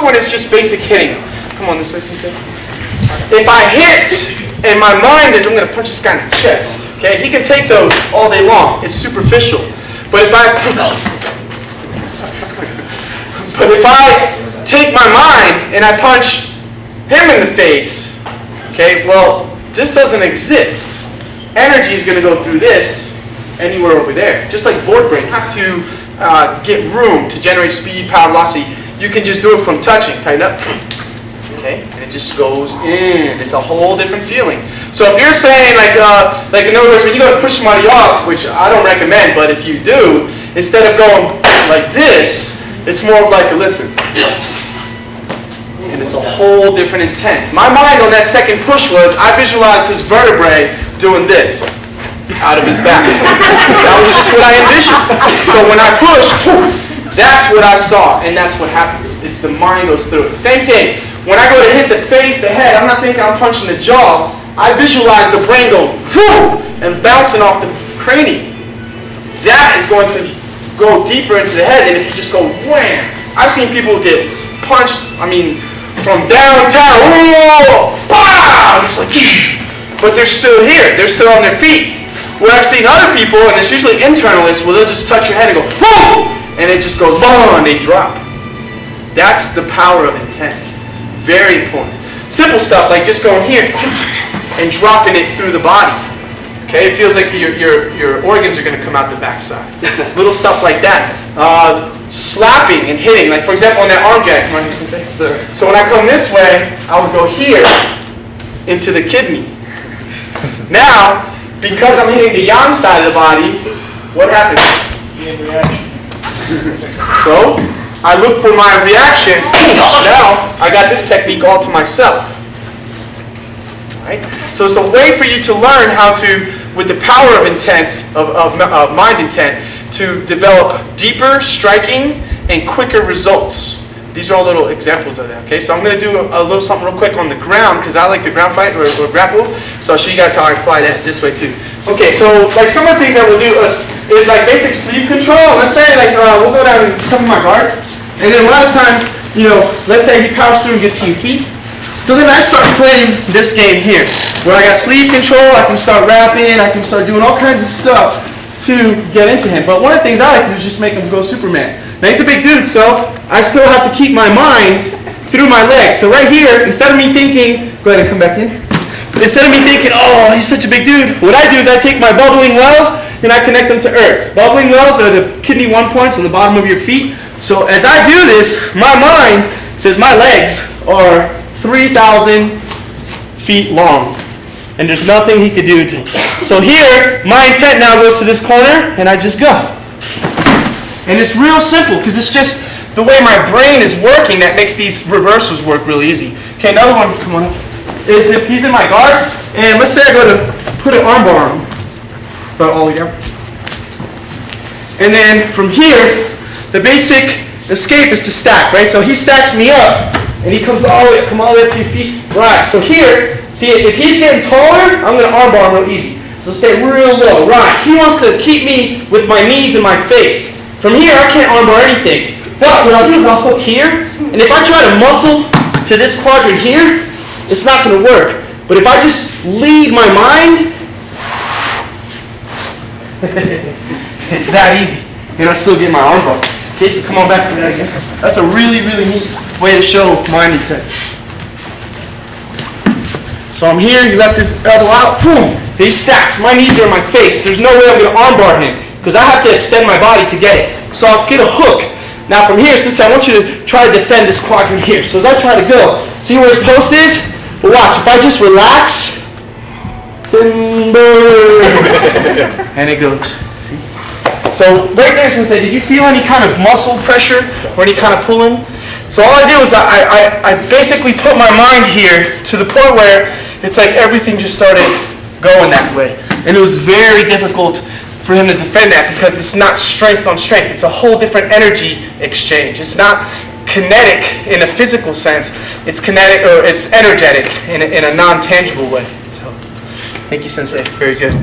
one is just basic hitting. Come on this way, Sensei. If I hit, and my mind is, I'm going to punch this guy in the chest. Okay, he can take those all day long. It's superficial. But if I take my mind and I punch him in the face, okay, well, this doesn't exist. Energy is going to go through this anywhere over there. Just like board brain, you have to get room to generate speed, power, velocity. You can just do it from touching. Tighten up. Okay, and it just goes in. It's a whole different feeling. So if you're saying, like in other words, when you go to push somebody off, which I don't recommend, but if you do, instead of going like this, it's more of like a listen. And it's a whole different intent. My mind on that second push was, I visualized his vertebrae doing this out of his back. That was just what I envisioned. So when I pushed, that's what I saw, and that's what happens. It's the mind goes through it. Same thing. When I go to hit the face, the head, I'm not thinking I'm punching the jaw. I visualize the brain going whoo and bouncing off the cranium. That is going to go deeper into the head than if you just go wham. I've seen people get punched, from downtown, whoa, pow, just like, but they're still here. They're still on their feet. Where I've seen other people, and it's usually internalists, where they'll just touch your head and go, whoo, and it just goes, boom, and they drop. That's the power of intent. Very important. Simple stuff like just going here and dropping it through the body. Okay, it feels like your organs are going to come out the backside. Little stuff like that. Slapping and hitting, like for example on that arm jack. Come on, you can say, sir. So when I come this way, I would go here into the kidney. Now, because I'm hitting the yang side of the body, what happens? So I look for my reaction. Now I got this technique all to myself. Right? So it's a way for you to learn how to, with the power of intent, of mind intent, to develop deeper, striking, and quicker results. These are all little examples of that. Okay, so I'm going to do a little something real quick on the ground because I like to ground fight or grapple. So I'll show you guys how I apply that this way too. Okay, so like some of the things that we'll do is like basic sleeve control. Let's say like we'll go down and cover my guard, and then a lot of times, let's say he powers through and gets to your feet. So then I start playing this game here, where I got sleeve control. I can start rapping. I can start doing all kinds of stuff to get into him. But one of the things I like to do is just make him go Superman. Now he's a big dude, so I still have to keep my mind through my legs. So right here, instead of me thinking, go ahead and come back in. Instead of me thinking, oh, he's such a big dude, what I do is I take my bubbling wells and I connect them to earth. Bubbling wells are the kidney 1 points on the bottom of your feet. So as I do this, my mind says my legs are 3,000 feet long. And there's nothing he could do to. So here, my intent now goes to this corner, and I just go. And it's real simple, because it's just the way my brain is working that makes these reversals work really easy. Okay, another one, come on, is if he's in my guard, and let's say I go to put an arm bar on him, about all the way down. And then from here, the basic escape is to stack, right? So he stacks me up, and he comes all the way up to your feet. Right, so here, see, if he's getting taller, I'm going to arm bar him real easy. So stay real low. Right, he wants to keep me with my knees and my face. From here, I can't arm bar anything. But what I'll do is I'll hook here, and if I try to muscle to this quadrant here, it's not going to work. But if I just lead my mind, it's that easy. And I still get my arm bar. Okay, so come on back to that again. That's a really, really neat way to show mind intent. So I'm here, he left his elbow out, boom, he stacks. My knees are in my face. There's no way I'm going to arm bar him because I have to extend my body to get it. So I'll get a hook. Now from here, since I want you to try to defend this quadrant here. So as I try to go, see where his post is? But watch, if I just relax, timber, and it goes. See? So right there, Sensei, did you feel any kind of muscle pressure or any kind of pulling? So all I did was I basically put my mind here to the point where it's like everything just started going that way. And it was very difficult for him to defend that because it's not strength on strength. It's a whole different energy exchange. It's not kinetic in a physical sense. It's kinetic, or it's energetic in a non-tangible way. So thank you, Sensei. Very good.